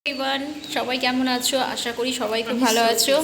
Everyone, সবাই কেমন আছো? আশা করি সবাই খুব ভালো আছো।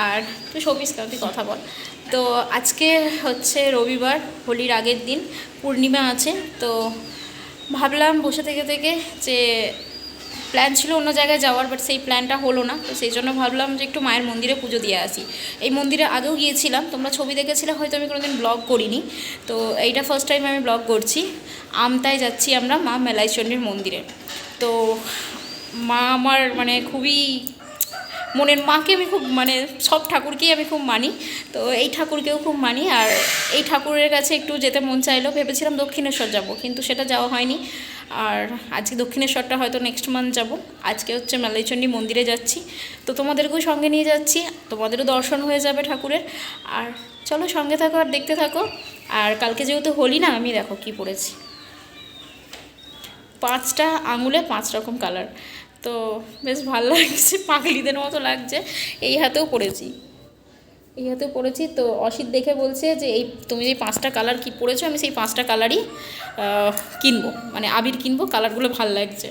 আর তুই শোপিস কেন, তুই কথা বল। তো আজকে হচ্ছে রবিবার, হোলির আগের দিন, পূর্ণিমা আছে। তো ভাবলাম বসে থেকে থেকে যে প্ল্যান ছিল অন্য জায়গায় যাওয়ার, বাট সেই প্ল্যানটা হলো না। তো সেই জন্য ভাবলাম যে একটু মায়ের মন্দিরে পুজো দিয়ে আসি। এই মন্দিরে আগেও গিয়েছিলাম, তোমরা ছবি দেখেছিলে হয়তো, আমি কোনোদিন ব্লগ করিনি। তো এইটা ফার্স্ট টাইম আমি ব্লগ করছি। আমতায় যাচ্ছি আমরা মা মেলাইচণ্ডীর মন্দিরে। তো মা আমার মানে খুবই মনের মাকে আমি খুব মানে সব ঠাকুরকেই আমি খুব মানি। তো এই ঠাকুরকেও খুব মানি, আর এই ঠাকুরের কাছে একটু যেতে মন চাইলো। ভেবেছিলাম দক্ষিণেশ্বর যাব, কিন্তু সেটা যাওয়া হয়নি। আর আজকে দক্ষিণেশ্বরটা হয়তো নেক্সট মান্থ যাব। আজকে হচ্ছে মেলাইচণ্ডী মন্দিরে যাচ্ছি, তো তোমাদেরকেও সঙ্গে নিয়ে যাচ্ছি, তোমাদেরও দর্শন হয়ে যাবে ঠাকুরের। আর চলো সঙ্গে থাকো আর দেখতে থাকো। আর কালকে যেহেতু হোলি না, আমি দেখো কি পরেছি, 5টা আঙুলে 5 রকম কালার। তো বেশ ভালো লাগছে, পাগলিদের মতো লাগছে। এই হাতেও পরেছি, এই হাতেও পরেছি। তো অসিত দেখে বলছে যে এই তুমি যে 5টা কালার কি পরেছো, আমি সেই 5টা কালারই কিনবো, মানে আবির কিনবো, কালারগুলো ভাল লাগছে।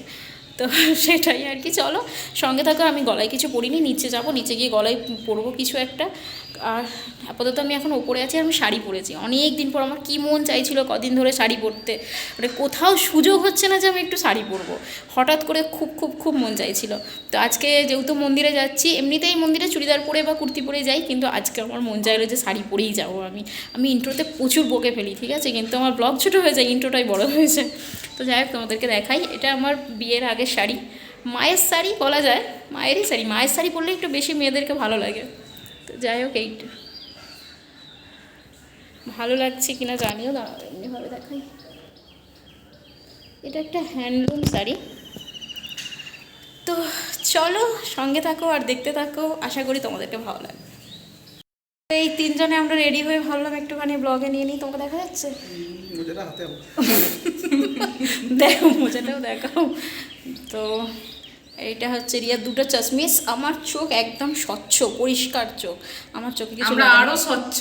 তো সেটাই আর কি। চলো সঙ্গে থাকো। আমি গলায় কিছু পরিনি, নিচে যাব, নিচে গিয়ে গলায় পরবো কিছু একটা। আর আপাতত আমি এখন ওপরে আছি, আর আমি শাড়ি পরেছি অনেক দিন পর। আমার কী মন চাইছিল কদিন ধরে শাড়ি পরতে, মানে কোথাও সুযোগ হচ্ছে না যে আমি একটু শাড়ি পরবো। হঠাৎ করে খুব খুব খুব মন চাইছিল। তো আজকে যেহেতু মন্দিরে যাচ্ছি, এমনিতেই মন্দিরে চুড়িদার পরে বা কুর্তি পরে যাই, কিন্তু আজকে আমার মন চাইলো যে শাড়ি পরেই যাবো। আমি ইন্ট্রোতে প্রচুর বকে ফেলি, ঠিক আছে, কিন্তু আমার ব্লগ ছোটো হয়ে যায়, ইন্ট্রোটাই বড় হয়েছে। তো যাই হোক, তোমাদেরকে দেখাই। এটা আমার বিয়ের আগের শাড়ি, মায়ের শাড়ি বলা যায়, মায়েরই শাড়ি। মায়ের শাড়ি পরলে একটু বেশি মেয়েদেরকে ভালো লাগে। তো যাই হোক, এইটা ভালো লাগছে কিনা জানিও, দাঁড়াও এমনিভাবে দেখাই। এটা একটা হ্যান্ডলুম শাড়ি। তো চলো সঙ্গে থাকো আর দেখতে থাকো, আশা করি তোমাদেরকে ভালো লাগবে। এই তিনজনে আমরা রেডি হয়ে ভাবলাম একটুখানি ব্লগে নিয়ে নিই। তোমাকে দেখা যাচ্ছে? দেখো মোজাটাও দেখাও। তো এইটা হচ্ছে রিয়ার দুটো চশমিস। আমার চোখ একদম স্বচ্ছ পরিষ্কার চোখ, আমার চোখে কিছু আমরা লাগে না। আরো স্বচ্ছ।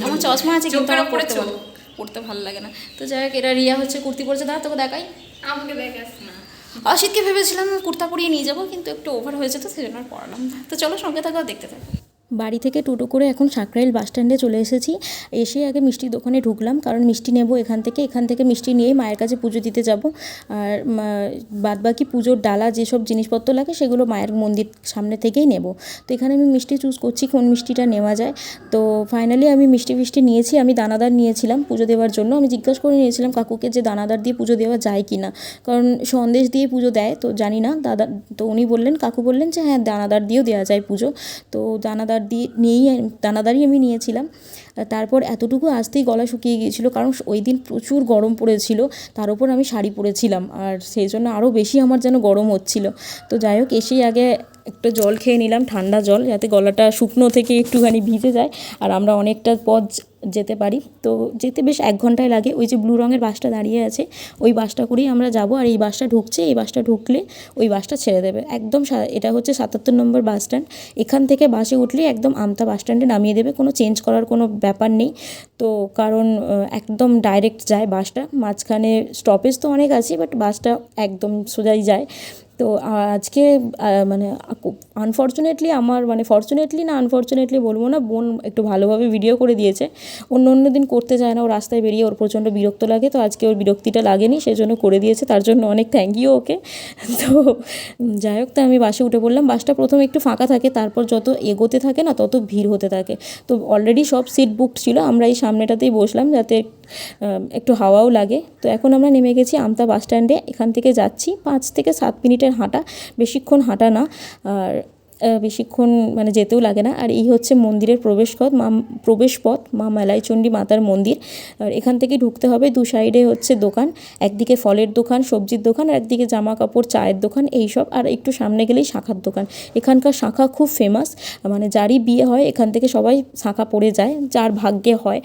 আমার চশমা আছে কিন্তু চোখের আমার উপরে চোখ। পড়তে ভালো লাগে না। তো যাই হোক, এটা রিয়া হচ্ছে কুর্তি পরেছে। দাঁড়া তোকে দেখাই। আমাকে দেখাস না। অসিতকে ভেবেছিলাম কুর্তা পরিয়ে নিয়ে যাবো, কিন্তু একটু ওভার হয়েছে, তো সেজন্য আর পড়ালাম না। তো চলো সঙ্গে থাকো আর দেখতে থাকো। বাড়ি থেকে টোটো করে এখন সাকরাইল বাস স্ট্যান্ডে চলে এসেছি। এসে আগে মিষ্টির দোকানে ঢুকলাম, কারণ মিষ্টি নেব এখান থেকে মিষ্টি নিয়েই মায়ের কাছে পুজো দিতে যাব। আর বাদবাকি পুজোর ডালা যেসব জিনিসপত্র লাগে সেগুলো মায়ের মন্দির সামনে থেকেই নেব। তো এখানে আমি মিষ্টি চুজ করছি কোন মিষ্টিটা নেওয়া যায়। তো ফাইনালি আমি মিষ্টি নিয়েছি। আমি দানাদার নিয়েছিলাম পুজো দেওয়ার জন্য। আমি জিজ্ঞাসা করে নিয়েছিলাম কাকুকে যে দানাদার দিয়ে পুজো দেওয়া যায় কি না, কারণ সন্দেশ দিয়ে পুজো দেয় তো জানি না দাদা। তো উনি বললেন, কাকু বললেন যে হ্যাঁ দানাদার দিয়েও দেওয়া যায় পুজো। তো দানাদারই আমি নিয়েছিলাম। তারপর এতটুকু আসতেই গলা শুকিয়ে গিয়েছিলো, কারণ ওই দিন প্রচুর গরম পড়েছিল, তার উপর আমি শাড়ি পরেছিলাম, আর সেই জন্য আরও বেশি আমার যেন গরম হচ্ছিলো। তো যাই হোক, এসেই আগে একটু জল খেয়ে নিলাম, ঠান্ডা জল, যাতে গলাটা শুকনো থেকে একটুখানি ভিজে যায় আর আমরা অনেকটা পথ যেতে পারি। তো যেতে বেশ 1 ঘন্টায় লাগে। ওই যে ব্লু রঙের বাসটা দাঁড়িয়ে আছে, ওই বাসটা করেই আমরা যাব। আর এই বাসটা ঢুকছে, এই বাসটা ঢুকলে ওই বাসটা ছেড়ে দেবে একদম। এটা হচ্ছে 77 নম্বর বাস স্ট্যান্ড। এখান থেকে বাসে উঠলে একদম আমতা বাস স্ট্যান্ডে নামিয়ে দেবে, কোনো চেঞ্জ করার কোনো ব্যাপার নেই। তো কারণ একদম ডাইরেক্ট যায় বাসটা, মাঝখানে স্টপেজ তো অনেক আছে, বাট বাসটা একদম সোজাই যায়। তো আজকে মানে আনফর্চুনেটলি আমার, মানে ফর্চুনেটলি না আনফর্চুনেটলি বলবো না, বোন একটু ভালোভাবে ভিডিও করে দিয়েছে। অন্য দিন করতে চায় না, ও রাস্তায় বেরিয়ে ওর প্রচণ্ড বিরক্ত লাগে। তো আজকে ওর বিরক্তিটা লাগেনি, সেজন্য করে দিয়েছে, তার জন্য অনেক থ্যাংক ইউ ওকে। তো যাই হোক, তো আমি বাসে উঠে পড়লাম। বাসটা প্রথমে একটু ফাঁকা থাকে, তারপর যত এগোতে থাকে না তত ভিড় হতে থাকে। তো অলরেডি সব সিট বুকড ছিল, আমরা এই সামনেটাতেই বসলাম যাতে একটু হাওয়াও লাগে। তো এখন আমরা নেমে গেছি আমতা বাস স্ট্যান্ডে। এখান থেকে যাচ্ছি 5 থেকে 7 মিনিটের হাঁটা, বেশিক্ষণ হাঁটা না, আর বেশিক্ষণ মানে যেতেও লাগে না। আর এই হচ্ছে মন্দিরের প্রবেশপথ, মা মেলাইচণ্ডী মাতার মন্দির। আর এখান থেকে ঢুকতে হবে। দু সাইডে হচ্ছে দোকান, একদিকে ফলের দোকান, সবজির দোকান, আর একদিকে জামা কাপড়, চায়ের দোকান, এইসব। আর একটু সামনে গেলেই শাঁখার দোকান। এখানকার শাঁখা খুব ফেমাস, মানে যারই বিয়ে হয় এখান থেকে সবাই শাঁখা পরে যায়, যার ভাগ্যে হয়।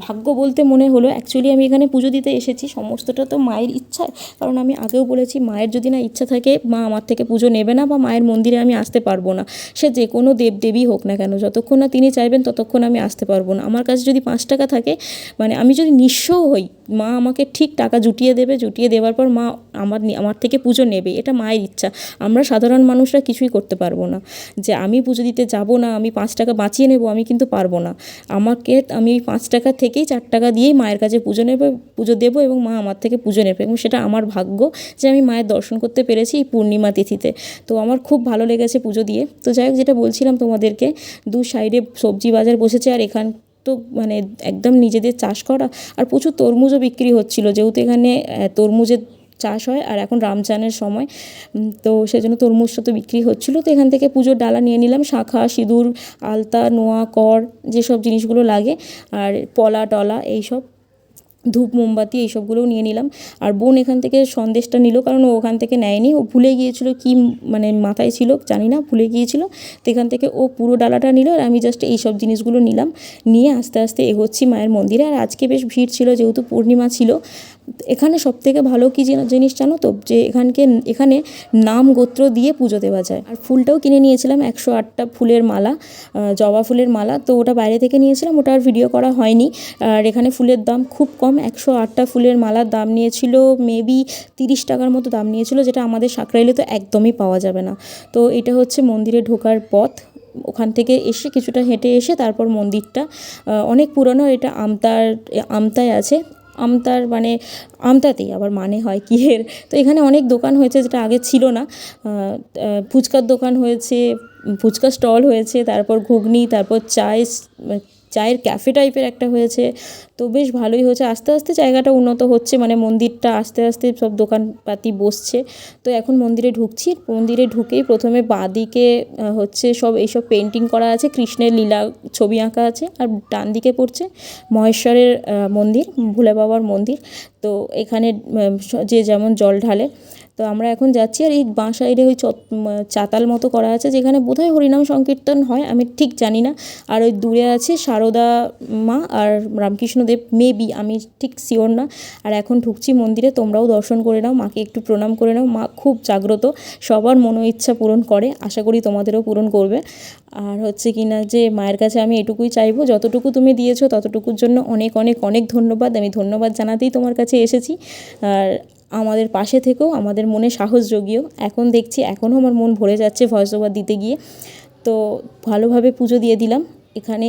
ভাগ্য বলতে মনে হলো অ্যাকচুয়ালি আমি এখানে পুজো দিতে এসেছি, সমস্তটা তো মায়ের ইচ্ছায়। কারণ আমি আগেও বলেছি, মায়ের যদি না ইচ্ছা থাকে মা আমার থেকে পুজো নেবে না, বা মায়ের মন্দিরে আমি আসতে পারবো পারবো না, সে যে কোনো দেবদেবী হোক না কেন, যতক্ষণ না তিনি চাইবেন ততক্ষণ আমি আসতে পারবো না। আমার কাছে যদি 5 টাকা থাকে, মানে আমি যদি নিঃস্বও হই, মা আমাকে ঠিক টাকা জুটিয়ে দেবে, জুটিয়ে দেওয়ার পর মা আমার থেকে পুজো নেবে, এটা মায়ের ইচ্ছা। আমরা সাধারণ মানুষরা কিছুই করতে পারবো না, যে আমি পুজো দিতে যাব না, আমি 5 টাকা বাঁচিয়ে নেব, আমি কিন্তু পারবো না। আমি 5 টাকা থেকেই 4 টাকা দিয়েই মায়ের কাছে পুজো দেবো এবং মা আমার থেকে পুজো নেবে, এবং সেটা আমার ভাগ্য যে আমি মায়ের দর্শন করতে পেরেছি এই পূর্ণিমা তিথিতে। তো আমার খুব ভালো লেগেছে পুজো দিয়ে। তো যাই হোক, যেটা বলছিলাম তোমাদেরকে, দু সাইডে সবজি বাজার বসেছে, আর তো মানে একদম নিজেদের চাষ করা, আর প্রচুর তরমুজও বিক্রি হচ্ছিল, যেহেতু এখানে তরমুজের চাষ হয় আর এখন রমজানের সময়, তো সেজন্য তরমুজটা তো বিক্রি হচ্ছিলো। তো এখান থেকে পুজোর ডালা নিয়ে নিলাম, শাঁখা, সিঁদুর, আলতা, নোয়া, কর, যেসব জিনিসগুলো লাগে, আর পলা টলা এইসব, ধূপ, মোমবাতি এইসবগুলোও নিয়ে নিলাম। আর বোন এখান থেকে সন্দেশটা নিল, কারণ ও ওখান থেকে নেয়নি, ও ভুলে গিয়েছিল, কি মানে মাথায় ছিল জানি না, ভুলে গিয়েছিল। তো এখান থেকে ও পুরো ডালাটা নিল, আর আমি জাস্ট এইসব জিনিসগুলো নিলাম, নিয়ে আস্তে আস্তে এগোচ্ছি মায়ের মন্দিরে। আর আজকে বেশ ভিড় ছিল, যেহেতু পূর্ণিমা ছিল। এখানে সবথেকে ভালো কী জিনিস জানো তো, যে এখানে নাম গোত্র দিয়ে পুজো দেওয়া যায়। আর ফুলটাও কিনে নিয়েছিলাম, 108টা ফুলের মালা, জবা ফুলের মালা। তো ওটা বাইরে থেকে নিয়েছিলাম, ওটা আর ভিডিও করা হয়নি। আর এখানে ফুলের দাম খুব কম, 108টা ফুলের মালার দাম নিয়েছিল মেবি 30 টাকার মতো দাম নিয়েছিল, যেটা আমাদের সাকরাইলে তো একদমই পাওয়া যাবে না। তো এটা হচ্ছে মন্দিরে ঢোকার পথ। ওখান থেকে এসে কিছুটা হেঁটে এসে তারপর মন্দিরটা অনেক পুরনো, এটা আমতায় আছে। মানে আমতাতেই আবার মানে হয় কি এর। তো এখানে অনেক দোকান হয়েছে, যেটা আগে ছিল না। ফুচকার দোকান হয়েছে, ফুচকা স্টল হয়েছে, তারপর ঘুগনি, তারপর চায়ের ক্যাফে টাইপের একটা হয়েছে। তো বেশ ভালোই হয়েছে, আস্তে আস্তে জায়গাটা উন্নত হচ্ছে, মানে মন্দিরটা আস্তে আস্তে সব দোকানপাতি বসছে। তো এখন মন্দিরে ঢুকছি, মন্দিরে ঢুকেই প্রথমে বাঁদিকে হচ্ছে এইসব পেন্টিং করা আছে, কৃষ্ণের লীলা ছবি আঁকা আছে, আর ডান দিকে পড়ছে মহেশ্বরের মন্দির, ভোলে বাবার মন্দির। তো এখানে যে যেমন জল ঢালে। তো আমরা এখন যাচ্ছি, আর এই বাঁ সাইডে ওই চাতাল মতো করা আছে, যেখানে বোধহয় হরিনাম সংকীর্তন হয়, আমি ঠিক জানি না। আর ওই দূরে আছে সারদা মা আর রামকৃষ্ণদেব, মেবি, আমি ঠিক শিওর না। আর এখন ঢুকছি মন্দিরে, তোমরাও দর্শন করে নাও, মাকে একটু প্রণাম করে নাও। মা খুব জাগ্রত, সবার ইচ্ছা পূরণ করে, আশা করি তোমাদেরও পূরণ করবে। আর হচ্ছে কি না, যে মায়ের কাছে আমি এটুকুই চাইবো, যতটুকু তুমি দিয়েছো ততটুকুর জন্য অনেক অনেক অনেক ধন্যবাদ। আমি ধন্যবাদ জানাতেই তোমার কাছে এসেছি। আর আমাদের পাশে থেকেও আমাদের মনে সাহস জুগিও। এখন দেখছি এখনও আমার মন ভরে যাচ্ছে ভয়েস ওভার দিতে গিয়ে। তো ভালোভাবে পুজো দিয়ে দিলাম। এখানে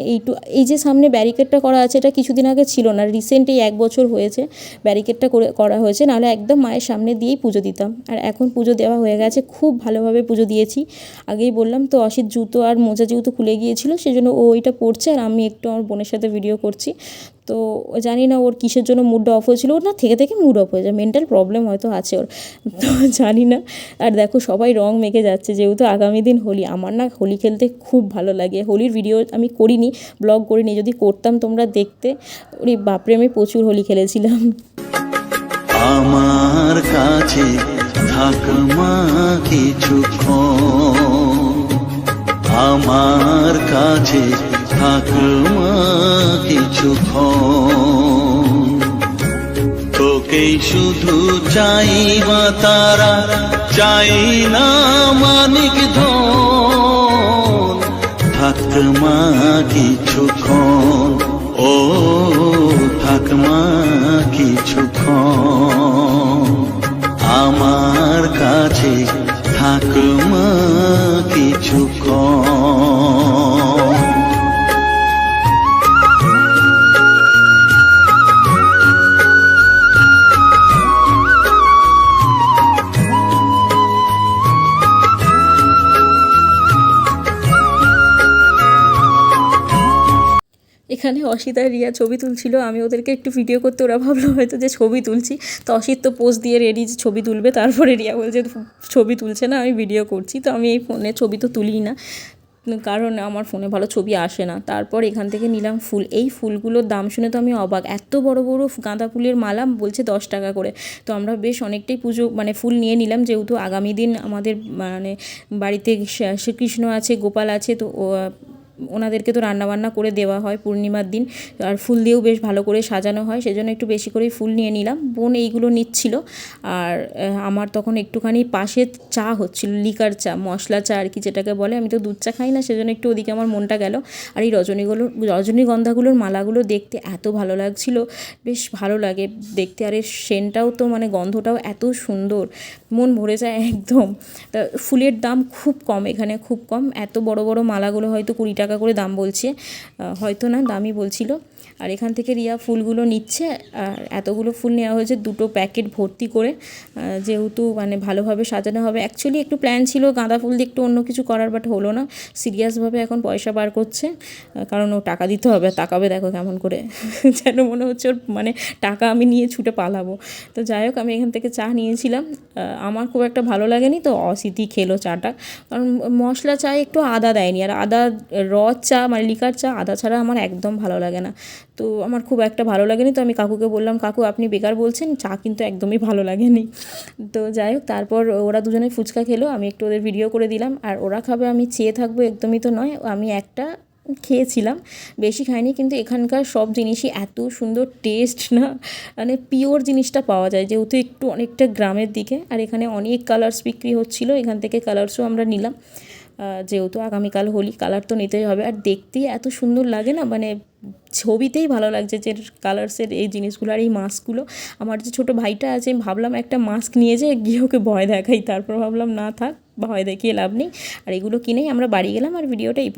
এই যে সামনে ব্যারিকেডটা করা আছে, এটা কিছুদিন আগে ছিল না, রিসেন্ট এই 1 বছর হয়েছে ব্যারিকেডটা করা হয়েছে, নাহলে একদম মায়ের সামনে দিয়েই পুজো দিতাম। আর এখন পুজো দেওয়া হয়ে গেছে, খুব ভালোভাবে পুজো দিয়েছি। আগেই বললাম তো, অসিত জুতো আর মোজা যেহেতু খুলে গিয়েছিল, সেজন্য ও ওইটা পরছে, আর আমি একটু আমার বোনের সাথে ভিডিও করছি। তো জানি না ওর কিসের জন্য মুডটা অফ হয়েছিল, ওর না থেকে থেকে মুড অফ হয়ে যায়, মেন্টাল প্রবলেম হয়তো আছে ওর, তো জানি না। আর দেখো সবাই রং মেখে যাচ্ছে, যেহেতু আগামী দিন হোলি। আমার না হোলি খেলতে খুব ভালো লাগে। হোলির ভিডিও আমি করিনি, ব্লগ করিনি, যদি করতাম তোমরা দেখতে। ওরে বাপরে, আমি প্রচুর হোলি খেলেছিলাম। আমার কাছে থাক মা কিছুক্ষণ, আমার কাছে থাক মা কিছুক্ষণ, তোকেই শুধু চাই মা তারা, চাই না মানিক ধন, থাক মা কিছুক্ষণ, ও থাক মা কিছুক্ষণ, আমার কাছে থাক মা কিছুক্ষণ। এখানে অসিত আর রিয়া ছবি তুলছিল, আমি ওদেরকে একটু ভিডিও করতে, ওরা ভাবলো হয়তো যে ছবি তুলছি। তো অসিত তো পোজ দিয়ে রেডি যে ছবি তুলবে, তারপরে রিয়া বলছে ছবি তুলছে না, আমি ভিডিও করছি। তো আমি এই ফোনে ছবি তো তুলিই না, কারণ আমার ফোনে ভালো ছবি আসে না। তারপর এখান থেকে নিলাম ফুল। এই ফুলগুলোর দাম শুনে তো আমি অবাক, এত বড় বড় গাঁদা ফুলের মালা বলছে 10 টাকা করে। তো আমরা বেশ অনেকটাই ফুল নিয়ে নিলাম, যেহেতু আগামী দিন আমাদের বাড়িতে শ্রীকৃষ্ণ আছে, গোপাল আছে, তো ওনাদেরকে তো রান্নাবান্না করে দেওয়া হয় পূর্ণিমার দিন, আর ফুল দিয়েও বেশ ভালো করে সাজানো হয়, সেজন্য একটু বেশি করেই ফুল নিয়ে নিলাম। বোন এইগুলো নিচ্ছিল, আর আমার তখন একটুখানি পাশে চা হচ্ছিল, লিকার চা, মশলা চা আর কি যেটাকে বলে। আমি তো দুধ চা খাই না, সেজন্য একটু ওদিকে আমার মনটা গেল। আর এই রজনীগন্ধাগুলোর মালাগুলো দেখতে এত ভালো লাগছিল, বেশ ভালো লাগে দেখতে, আর এর সেন্টটাও তো মানে গন্ধটাও এত সুন্দর, মন ভরে যায় একদম। তা ফুলের দাম খুব কম এখানে, খুব কম। এত বড় বড় মালাগুলো হয়তো 20 টাকা করে দাম বলছে, হয়তো না, দামই বলছিল। আর এখান থেকে রিয়া ফুলগুলো নিচ্ছে, আর এতগুলো ফুল নেওয়া হয়েছে 2টো প্যাকেট ভর্তি করে, যেহেতু মানে ভালোভাবে সাজানো হবে। অ্যাকচুয়ালি একটু প্ল্যান ছিল গাঁদা ফুল দিয়ে একটু অন্য কিছু করার, বাট হলো না। সিরিয়াসভাবে এখন পয়সা বার করছে, কারণ ও টাকা দিতে হবে, তাকাবে দেখো কেমন করে যেন মনে হচ্ছে ওর মানে টাকা আমি নিয়ে ছুটে পালাবো। তো যাই হোক, আমি এখান থেকে চা নিয়েছিলাম, আমার খুব একটা ভালো লাগেনি, তো অসিতি খেলো চাটা, কারণ মশলা চায়ে একটু আদা দেয়নি, আর আদা চা মানে লিকার চা আদা ছাড়া আমার একদম ভালো লাগে না, তো আমার খুব একটা ভালো লাগেনি। তো আমি কাকুকে বললাম, কাকু আপনি বেকার বলছেন, চা কিন্তু একদমই ভালো লাগেনি। তো যাই হোক, তারপর ওরা দুজনে ফুচকা খেলো, আমি একটু ওদের ভিডিও করে দিলাম। আর ওরা খাবে আমি চেয়ে থাকবো একদমই তো নয়, আমি একটা খেয়েছিলাম, বেশি খাইনি। কিন্তু এখানকার সব জিনিসই এত সুন্দর টেস্ট না, মানে পিওর জিনিসটা পাওয়া যায়, যেহেতু একটু অনেকটা গ্রামের দিকে। আর এখানে অনেক কালার্স বিক্রি হচ্ছিলো, এখান থেকে কালার্সও আমরা নিলাম, যেহেতু আগামীকাল হোলি, কালার তো নিতেই হবে। আর দেখতেই এত সুন্দর লাগে না, মানে ছবিতেই ভালো লাগছে যে কালার্সের এই জিনিসগুলো। আর এই মাস্কগুলো, আমার যে ছোটো ভাইটা আছে, আমি ভাবলাম একটা মাস্ক নিয়ে যেয়ে গিয়ে ওকে ভয় দেখাই, তারপর ভাবলাম না থাক, ভয় দেখিয়ে লাভ নেই। আর এগুলো কিনেই আমরা বাড়ি গেলাম, আর ভিডিওটা এই